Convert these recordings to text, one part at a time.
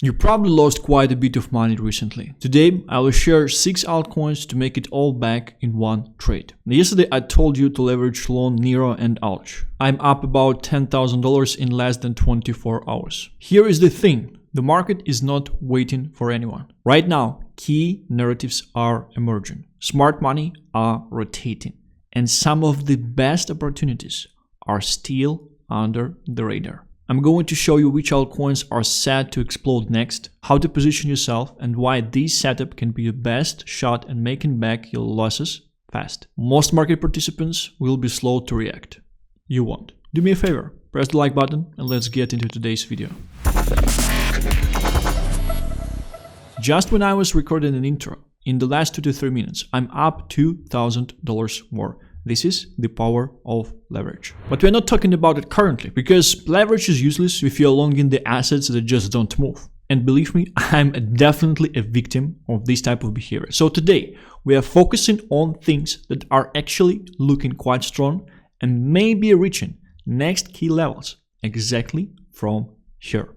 You probably lost quite a bit of money recently. Today, I will share 6 altcoins to make it all back in one trade. Yesterday, I told you to leverage long Neiro and Alch. I'm up about $10,000 in less than 24 hours. Here is the thing. The market is not waiting for anyone. Right now, key narratives are emerging. Smart money are rotating. And some of the best opportunities are still under the radar. I'm going to show you which altcoins are set to explode next, how to position yourself, and why this setup can be your best shot at making back your losses fast. Most market participants will be slow to react. You won't. Do me a favor, press the like button and let's get into today's video. Just when I was recording an intro, in the last 2 to 3 minutes, I'm up $2,000 more. This is the power of leverage. But we're not talking about it currently, because leverage is useless if you're longing the assets that just don't move. And believe me, I'm definitely a victim of this type of behavior. So today, we are focusing on things that are actually looking quite strong and maybe reaching next key levels exactly from here.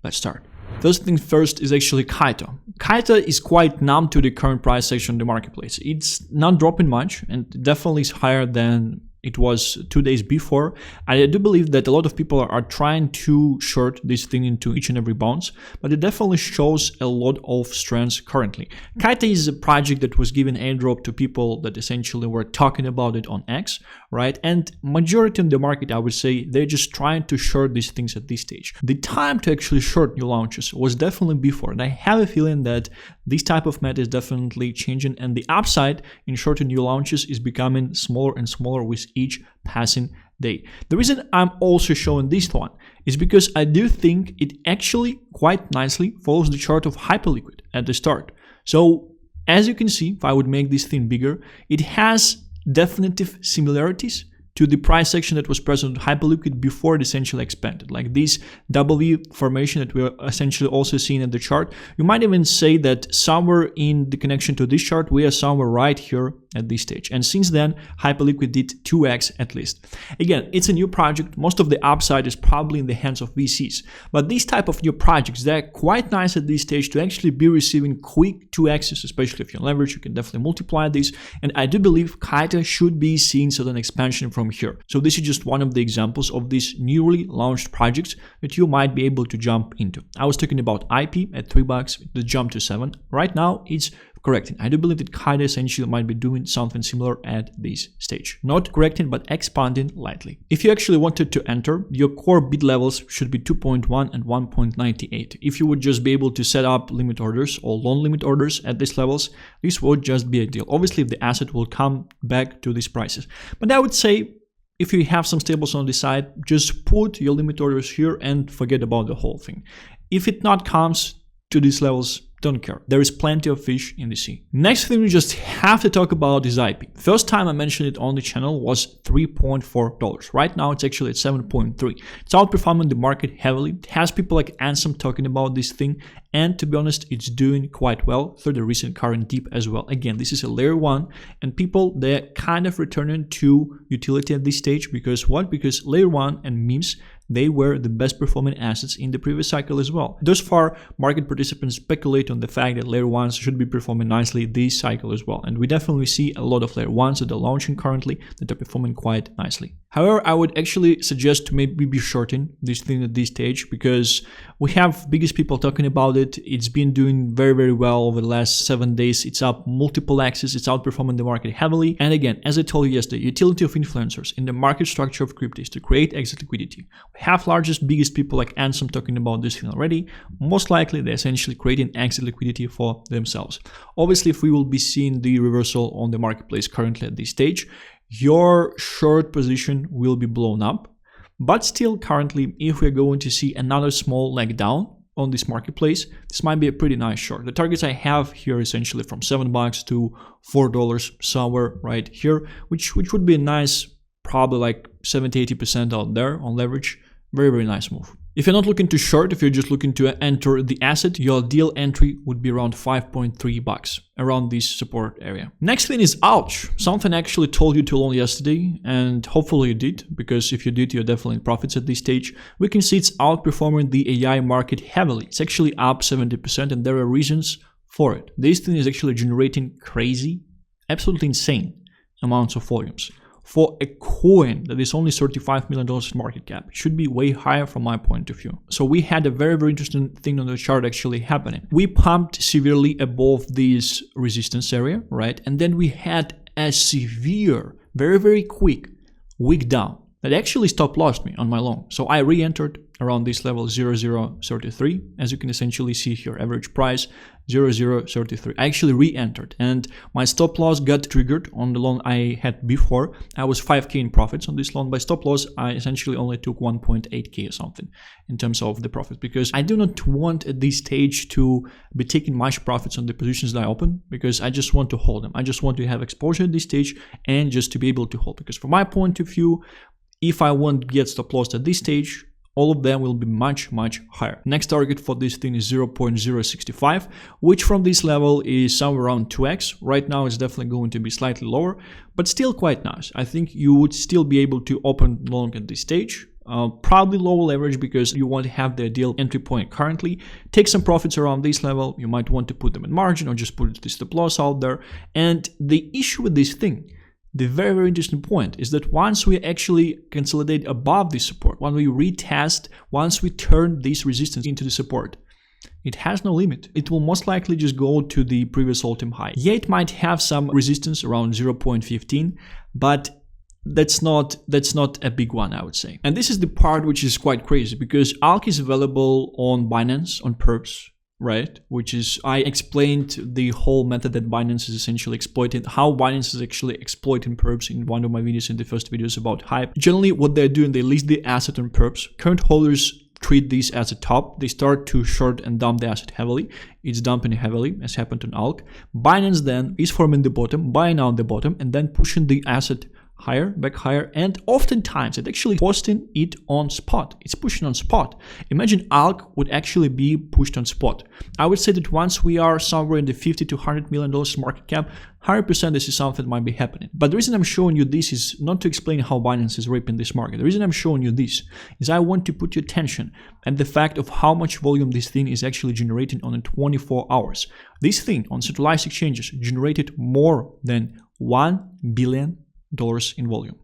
Let's start. First thing first is actually Kait. Kait is quite numb to the current price action in the marketplace. It's not dropping much and definitely is higher than it was 2 days before. I do believe that a lot of people are trying to short this thing into each and every bounce, but it definitely shows a lot of strengths currently. Kait is a project that was given airdrop to people that essentially were talking about it on X, right? And majority in the market, I would say, they're just trying to short these things at this stage. The time to actually short new launches was definitely before, and I have a feeling that this type of meta is definitely changing, and the upside in shorting new launches is becoming smaller and smaller with each passing day. The reason I'm also showing this one is because I do think it actually quite nicely follows the chart of Hyperliquid at the start. So as you can see, if I would make this thing bigger, it has definitive similarities to the price action that was present on Hyperliquid before it essentially expanded, like this W formation that we're essentially also seeing at the chart. You might even say that somewhere in the connection to this chart, we are somewhere right here at this stage. And since then, Hyperliquid did 2x at least. Again, it's a new project. Most of the upside is probably in the hands of VCs. But these type of new projects, they're quite nice at this stage to actually be receiving quick 2x's, especially if you're leverage, you can definitely multiply this. And I do believe Kait should be seeing certain expansion from here. So this is just one of the examples of these newly launched projects that you might be able to jump into. I was talking about IP at $3, the jump to 7. Right now, it's correcting. I do believe that Kait essentially might be doing something similar at this stage. Not correcting, but expanding lightly. If you actually wanted to enter, your core bid levels should be 2.1 and 1.98. If you would just be able to set up limit orders or long limit orders at these levels, this would just be a deal. Obviously, if the asset will come back to these prices. But I would say, if you have some stables on the side, just put your limit orders here and forget about the whole thing. If it not comes to these levels, don't care. There is plenty of fish in the sea. Next thing we just have to talk about is IP. First time I mentioned it on the channel was $3.4. Right now it's actually at 7.3. It's outperforming the market heavily. It has people like Ansem talking about this thing, and to be honest, it's doing quite well through the recent current dip as well. Again, this is a layer 1, and people, they're kind of returning to utility at this stage because what? Because layer 1 and memes, they were the best performing assets in the previous cycle as well. Thus far, market participants speculate on the fact that layer 1s should be performing nicely this cycle as well. And we definitely see a lot of layer 1s that are launching currently that are performing quite nicely. However, I would actually suggest to maybe be shorting this thing at this stage because we have biggest people talking about it. It's been doing very, very well over the last 7 days. It's up multiple axes. It's outperforming the market heavily. And again, as I told you yesterday, utility of influencers in the market structure of crypto is to create exit liquidity. We have biggest people like Ansem talking about this thing already. Most likely, they're essentially creating exit liquidity for themselves. Obviously, if we will be seeing the reversal on the marketplace currently at this stage, your short position will be blown up. But still, currently, if we're going to see another small leg down on this marketplace, this might be a pretty nice short. The targets I have here essentially from $7 to $4 somewhere right here, which would be a nice, probably like 70-80% out there on leverage. Very, very nice move. If you're not looking to short, if you're just looking to enter the asset, your deal entry would be around 5.3 bucks, around this support area. Next thing is Alch, something I actually told you to long yesterday, and hopefully you did, because if you did, you're definitely in profits at this stage. We can see it's outperforming the AI market heavily. It's actually up 70%, and there are reasons for it. This thing is actually generating crazy, absolutely insane amounts of volumes. For a coin that is only $35 million in market cap, it should be way higher from my point of view. So we had a very, very interesting thing on the chart actually happening. We pumped severely above this resistance area, right? And then we had a severe, very, very quick wick down that actually stop lost me on my long. So I re-entered around this level 0033, as you can essentially see here, average price 0033. I actually re-entered and my stop loss got triggered on the loan I had before. I was 5k in profits on this loan. By stop loss, I essentially only took 1.8k or something in terms of the profit, because I do not want at this stage to be taking much profits on the positions that I open, because I just want to hold them. I just want to have exposure at this stage and just to be able to hold, because from my point of view, if I won't get stop loss at this stage, all of them will be much, much higher. Next target for this thing is 0.065, which from this level is somewhere around 2x. Right now it's definitely going to be slightly lower, but still quite nice. I think you would still be able to open long at this stage. Probably lower leverage because you want to have the ideal entry point currently. Take some profits around this level. You might want to put them in margin or just put the stop loss out there. And the issue with this thing, the very, very interesting point, is that once we actually consolidate above this support, when we retest, once we turn this resistance into the support, it has no limit. It will most likely just go to the previous all-time high. Yeah, it might have some resistance around 0.15, but that's not a big one, I would say. And this is the part which is quite crazy, because Alch is available on Binance, on Perps, right? Which is, I explained the whole method that Binance is essentially exploiting, how Binance is actually exploiting perps in one of my videos, in the first videos about hype. Generally, what they're doing, they list the asset on perps. Current holders treat this as a top. They start to short and dump the asset heavily. It's dumping heavily, as happened on Alch. Binance then is forming the bottom, buying out the bottom, and then pushing the asset higher, back higher, and oftentimes it's actually posting it on spot. It's pushing on spot. Imagine Alch would actually be pushed on spot. I would say that once we are somewhere in the $50 to $100 million market cap, 100% this is something that might be happening. But the reason I'm showing you this is not to explain how Binance is raping this market. The reason I'm showing you this is I want to put your attention at the fact of how much volume this thing is actually generating on 24 hours. This thing on centralized exchanges generated more than $1 billion in volume.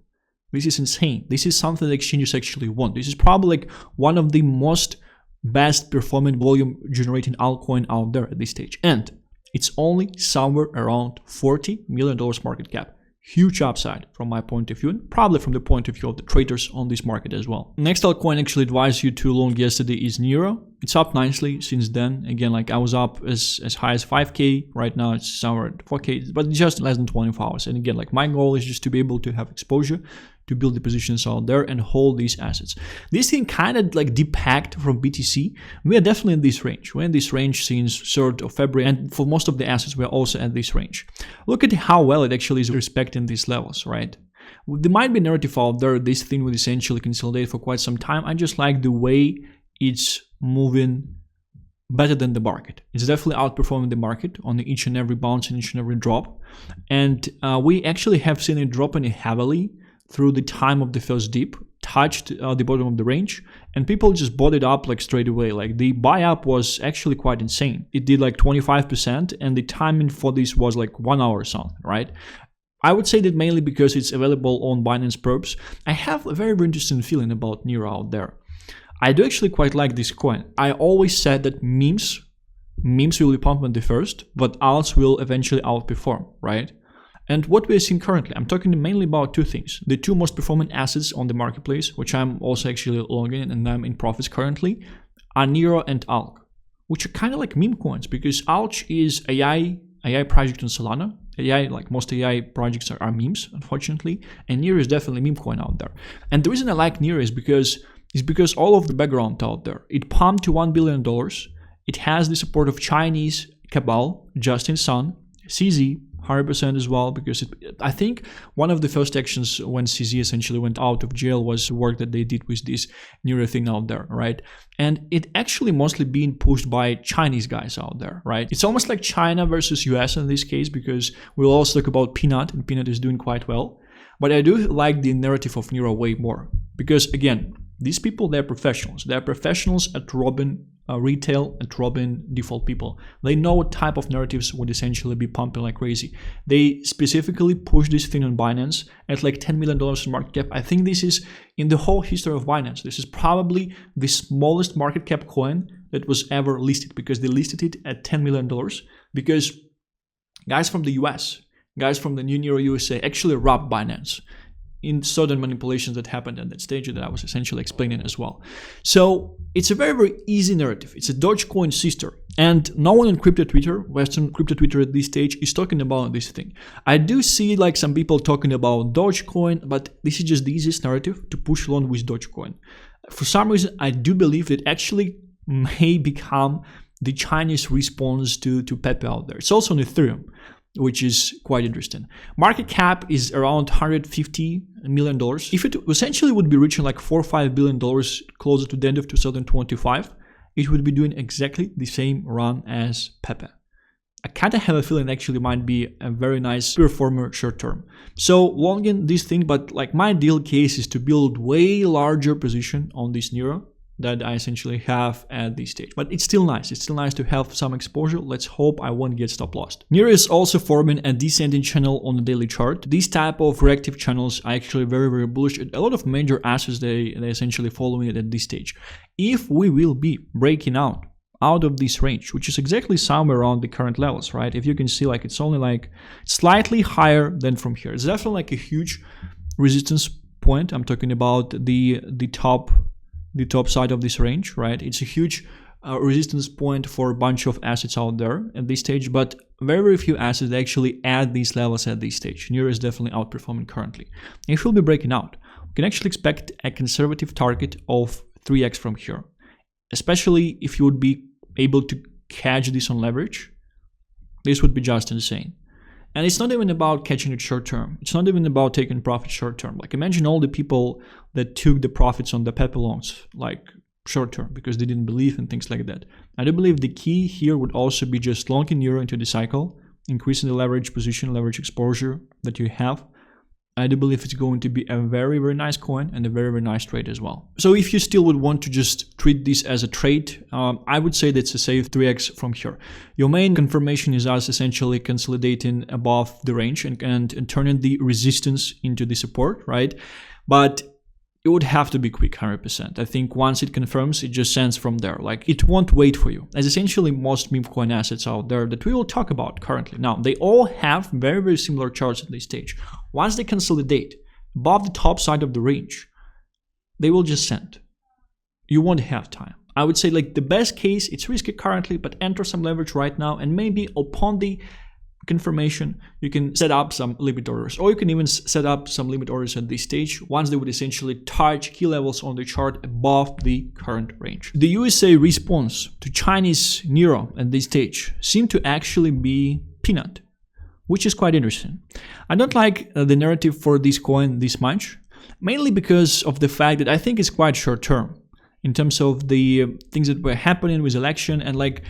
This is insane. This is something that exchanges actually want. This is probably like one of the most best performing volume generating altcoin out there at this stage. And it's only somewhere around $40 million market cap. Huge upside from my point of view, and probably from the point of view of the traders on this market as well. Next altcoin actually advised you to long yesterday is Neiro. It's up nicely since then. Again, like I was up as high as 5k. Right now it's somewhere at 4k, but just less than 24 hours. And again, like my goal is just to be able to have exposure, to build the positions out there and hold these assets. This thing kind of like depacked from BTC. We are definitely in this range. We're in this range since 3rd of February, and for most of the assets, we're also at this range. Look at how well it actually is respecting these levels, right? There might be a narrative out there, this thing would essentially consolidate for quite some time. I just like the way it's moving better than the market. It's definitely outperforming the market on each and every bounce and each and every drop. And we actually have seen it dropping heavily through the time of the first dip, touched the bottom of the range, and people just bought it up like straight away. Like the buy up was actually quite insane. It did like 25%, and the timing for this was like 1 hour or something, right? I would say that mainly because it's available on Binance Perps. I have a very, very interesting feeling about Neiro out there. I do actually quite like this coin. I always said that memes will be pumping the first, but alts will eventually outperform, right? And what we're seeing currently, I'm talking mainly about two things. The two most performing assets on the marketplace, which I'm also actually longing and I'm in profits currently, are Neiro and Alch, which are kind of like meme coins, because Alch is AI project on Solana. AI, like most AI projects are memes, unfortunately, and Neiro is definitely meme coin out there. And the reason I like Neiro is because all of the background out there. It pumped to $1 billion. It has the support of Chinese cabal, Justin Sun, CZ, 100% as well, because I think one of the first actions when CZ essentially went out of jail was the work that they did with this Neiro thing out there, right? And it actually mostly being pushed by Chinese guys out there, right? It's almost like China versus US in this case, because we'll also talk about Pnut, and Pnut is doing quite well. But I do like the narrative of Neiro way more, because again, these people, they're professionals. They're professionals at robbing retail, at robbing default people. They know what type of narratives would essentially be pumping like crazy. They specifically push this thing on Binance at like $10 million in market cap. I think this is, in the whole history of Binance, this is probably the smallest market cap coin that was ever listed, because they listed it at $10 million, because guys from the US, guys from the New Neiro USA actually robbed Binance in certain manipulations that happened at that stage that I was essentially explaining as well. So it's a very, very easy narrative. It's a Dogecoin sister. And no one in crypto Twitter, Western crypto Twitter at this stage, is talking about this thing. I do see like some people talking about Dogecoin, but this is just the easiest narrative to push along with Dogecoin. For some reason, I do believe that actually may become the Chinese response to Pepe out there. It's also on Ethereum, which is quite interesting. Market cap is around $150 million. If it essentially would be reaching like $4 or $5 billion closer to the end of 2025, it would be doing exactly the same run as Pepe. I kind of have a feeling actually might be a very nice performer short term. So longing this thing, but like my ideal case is to build way larger position on this Neiro that I essentially have at this stage. But it's still nice. It's still nice to have some exposure. Let's hope I won't get stop lost. Neiro is also forming a descending channel on the daily chart. These type of reactive channels are actually very, very bullish. A lot of major assets, they essentially following it at this stage. If we will be breaking out of this range, which is exactly somewhere around the current levels, right? If you can see, like, it's only like slightly higher than from here. It's definitely like a huge resistance point. I'm talking about the top side of this range, right? It's a huge resistance point for a bunch of assets out there at this stage, but very, very few assets actually add these levels at this stage. Neiro is definitely outperforming currently. If we'll be breaking out, we can actually expect a conservative target of 3x from here, especially if you would be able to catch this on leverage. This would be just insane. And it's not even about catching it short term. It's not even about taking profit short term. Like, imagine all the people that took the profits on the Pepe loans, like short term, because they didn't believe in things like that. I do believe the key here would also be just longing Neiro into the cycle, increasing the leverage position, leverage exposure that you have. I do believe it's going to be a very, very nice coin and a very, very nice trade as well. So if you still would want to just treat this as a trade, I would say that's a safe 3x from here. Your main confirmation is us essentially consolidating above the range and turning the resistance into the support, right? But it would have to be quick, 100%. I think once it confirms, it just sends from there. Like, it won't wait for you. As essentially most meme coin assets out there that we will talk about currently. Now, they all have very, very similar charts at this stage. Once they consolidate above the top side of the range, they will just send. You won't have time. I would say, like, the best case, it's risky currently, but enter some leverage right now, and maybe upon the confirmation, you can set up some limit orders, or you can even set up some limit orders at this stage once they would essentially touch key levels on the chart above the current range. The USA response to Chinese Neiro at this stage seemed to actually be Pnut, which is quite interesting. I don't like the narrative for this coin this much, mainly because of the fact that I think it's quite short term in terms of the things that were happening with election, and like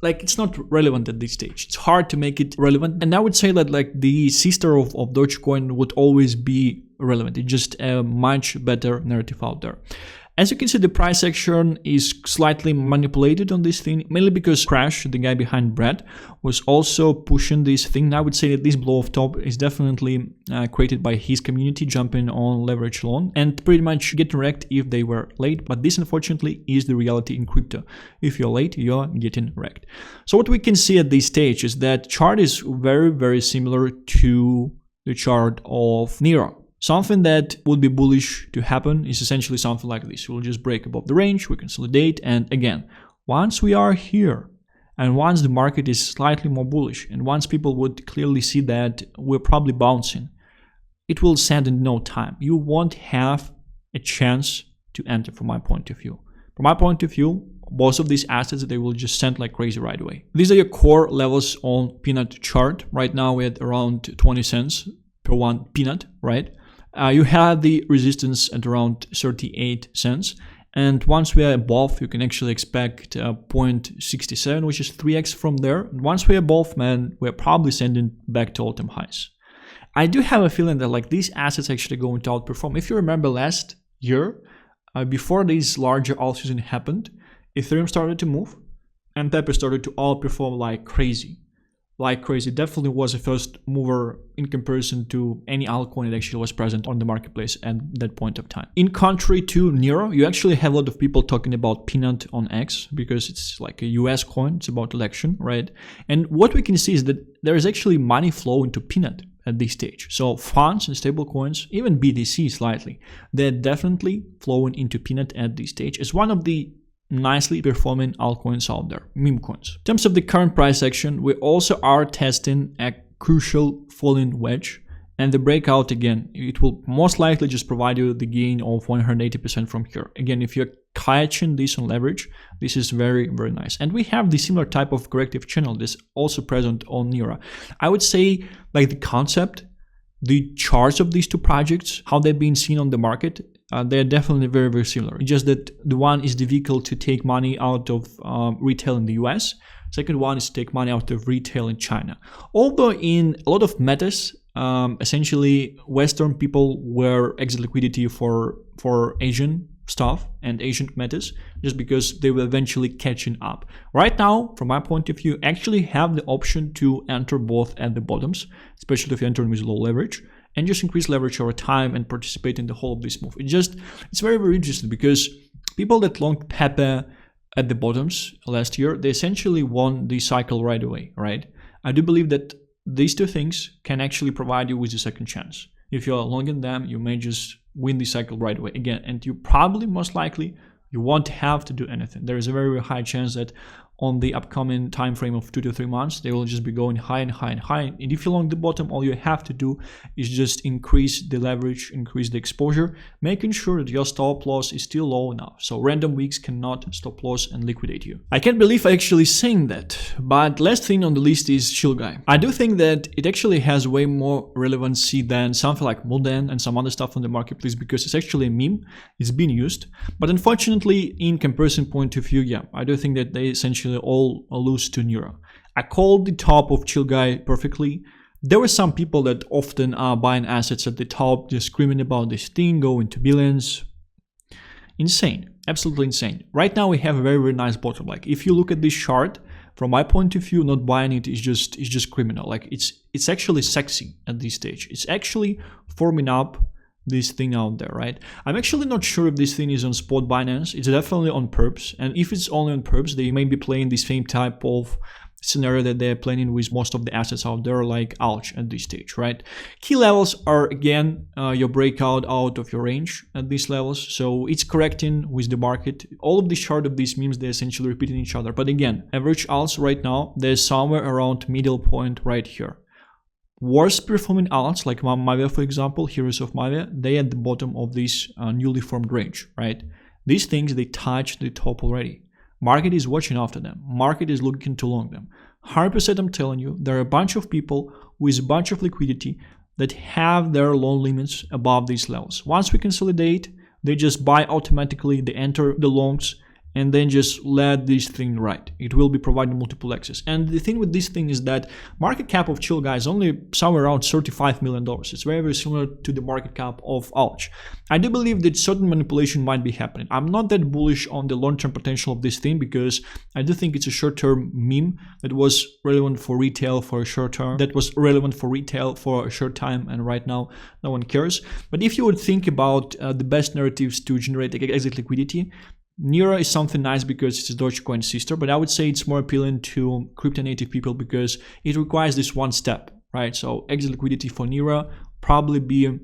it's not relevant at this stage. It's hard to make it relevant. And I would say that like the sister of Dogecoin would always be relevant. It's just a much better narrative out there. As you can see, the price action is slightly manipulated on this thing, mainly because Crash, the guy behind Brad, was also pushing this thing. I would say that this blow off top is definitely created by his community jumping on leverage loan and pretty much getting wrecked if they were late. But this, unfortunately, is the reality in crypto. If you're late, you're getting wrecked. So what we can see at this stage is that chart is very, very similar to the chart of Neiro. Something that would be bullish to happen is essentially something like this. We'll just break above the range, we consolidate, and again, once we are here, and once the market is slightly more bullish, and once people would clearly see that we're probably bouncing, it will send in no time. You won't have a chance to enter from my point of view. From my point of view, most of these assets, they will just send like crazy right away. These are your core levels on Pnut chart. Right now we're at around 20 cents per one Pnut, right? You have the resistance at around 38 cents. And once we are above, you can actually expect 0.67, which is 3x from there. And once we're above, man, we're probably sending back to all-time highs. I do have a feeling that like these assets actually going to outperform. If you remember last year, before this larger alt season happened, Ethereum started to move and Pepe started to outperform like crazy. Definitely was a first mover in comparison to any altcoin that actually was present on the marketplace at that point of time. In contrary to Neiro, you actually have a lot of people talking about Pnut on X because it's like a US coin, it's about election, right? And what we can see is that there is actually money flow into Pnut at this stage. So funds and stable coins, even BTC slightly, they're definitely flowing into Pnut at this stage. It's one of the nicely performing altcoins out there, meme coins. In terms of the current price action, we also are testing a crucial falling wedge, and the breakout, again, it will most likely just provide you the gain of 180% from here. Again, if you're catching this on leverage, this is very, very nice. And we have the similar type of corrective channel that's also present on Neiro. I would say like the concept, the charts of these two projects, how they've been seen on the market, they're definitely very, very similar. It's just that the one is the vehicle to take money out of retail in the US. Second one is to take money out of retail in China. Although in a lot of metas, essentially Western people were exit liquidity for Asian stuff and Asian metas, just because they were eventually catching up. Right now, from my point of view, actually have the option to enter both at the bottoms, especially if you're entering with low leverage, and just increase leverage over time and participate in the whole of this move. It's very, very interesting because people that longed Pepe at the bottoms last year, they essentially won the cycle right away, right? I do believe that these two things can actually provide you with a second chance. If you're longing them, you may just win the cycle right away again, and you probably, most likely, you won't have to do anything. There is a very, very high chance that on the upcoming time frame of 2 to 3 months, they will just be going high and high and high. And if you're along the bottom, all you have to do is just increase the leverage, increase the exposure, making sure that your stop loss is still low enough. So random weeks cannot stop loss and liquidate you. I can't believe I actually saying that, but last thing on the list is Chill Guy. I do think that it actually has way more relevancy than something like Modern and some other stuff on the marketplace because it's actually a meme. It's being used, but unfortunately, in comparison point of view, yeah, I do think that they essentially all lose to Neiro. I called the top of Chill Guy perfectly. There were some people that often are buying assets at the top, just screaming about this thing, going to billions. Insane, absolutely insane. Right now we have a very, very nice bottom. Like if you look at this chart, from my point of view, not buying it is just criminal. Like it's actually sexy at this stage. It's actually forming up this thing out there, right? I'm actually not sure if this thing is on spot Binance. It's definitely on perps, and if it's only on perps, they may be playing the same type of scenario that they're planning with most of the assets out there, like Alch at this stage, right? Key levels are again your breakout out of your range at these levels, so it's correcting with the market. All of the chart of these memes, they're essentially repeating each other, but again, average alts right now, they're somewhere around middle point right here. Worst performing alts like Mavia, for example, Heroes of Mavia, they at the bottom of this newly formed range, right? These things, they touch the top already. Market is watching after them. Market is looking to long them. 100% I'm telling you, there are a bunch of people with a bunch of liquidity that have their loan limits above these levels. Once we consolidate, they just buy automatically, they enter the longs, and then just let this thing ride. It will be providing multiple access. And the thing with this thing is that market cap of Chill Guy is only somewhere around $35 million. It's very, very similar to the market cap of Alch. I do believe that certain manipulation might be happening. I'm not that bullish on the long-term potential of this thing because I do think it's a short-term meme that was relevant for retail for a short term, that was relevant for retail for a short time, and right now no one cares. But if you would think about the best narratives to generate exit liquidity, Neiro is something nice because it's a Dogecoin sister, but I would say it's more appealing to crypto native people because it requires this one step, right? So exit liquidity for Neiro probably be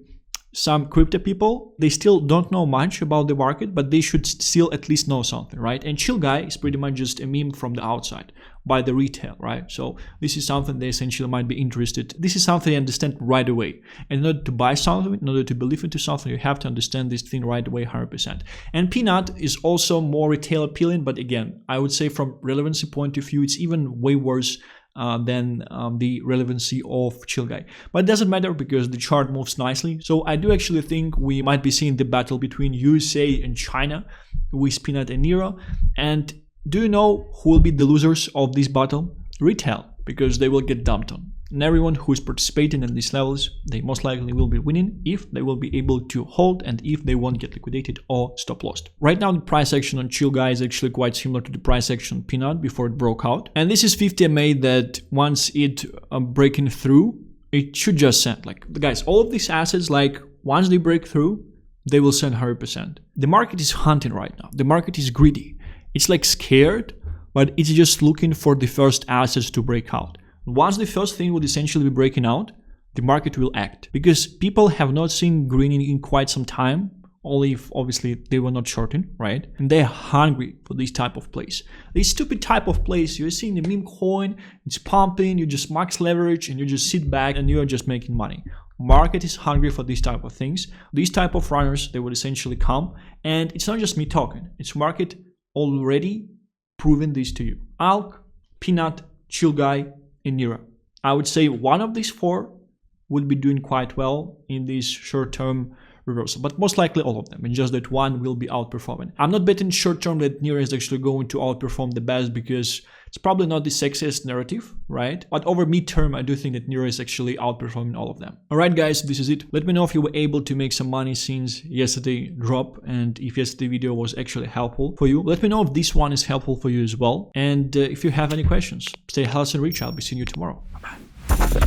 some crypto people, they still don't know much about the market, but they should still at least know something, right? And chill guy is pretty much just a meme from the outside by the retail, right? So this is something they essentially might be interested. This is something they understand right away. And in order to buy something, in order to believe into something, you have to understand this thing right away 100%. And Pnut is also more retail appealing, but again, I would say from relevancy point of view, it's even way worse than the relevancy of chill guy. But it doesn't matter because the chart moves nicely. So I do actually think we might be seeing the battle between USA and China with Pnut and Neiro. And do you know who will be the losers of this battle? Retail, because they will get dumped on. And everyone who is participating in these levels, they most likely will be winning if they will be able to hold and if they won't get liquidated or stop lost. Right now, the price action on chill guy is actually quite similar to the price action on Pnut before it broke out. And this is 50 MA that once it breaking through, it should just send. Like, guys, all of these assets, like once they break through, they will send 100%. The market is hunting right now. The market is greedy. It's like scared, but it's just looking for the first assets to break out. Once the first thing would essentially be breaking out, the market will act. Because people have not seen greening in quite some time, only if obviously they were not shorting, right? And they're hungry for this type of place. This stupid type of place, you're seeing the meme coin, it's pumping, you just max leverage and you just sit back and you're just making money. Market is hungry for these type of things. These type of runners, they would essentially come. And it's not just me talking, it's market already proving this to you. Alch, Pnut, chill guy, in Neiro. I would say one of these four would be doing quite well in this short-term reversal, but most likely all of them, and just that one will be outperforming. I'm not betting short-term that Neiro is actually going to outperform the best because it's probably not the sexiest narrative, right? But over mid-term, I do think that Neiro is actually outperforming all of them. Alright guys, this is it. Let me know if you were able to make some money since yesterday drop and if yesterday video was actually helpful for you. Let me know if this one is helpful for you as well. And if you have any questions, stay healthy and rich. I'll be seeing you tomorrow. Bye-bye.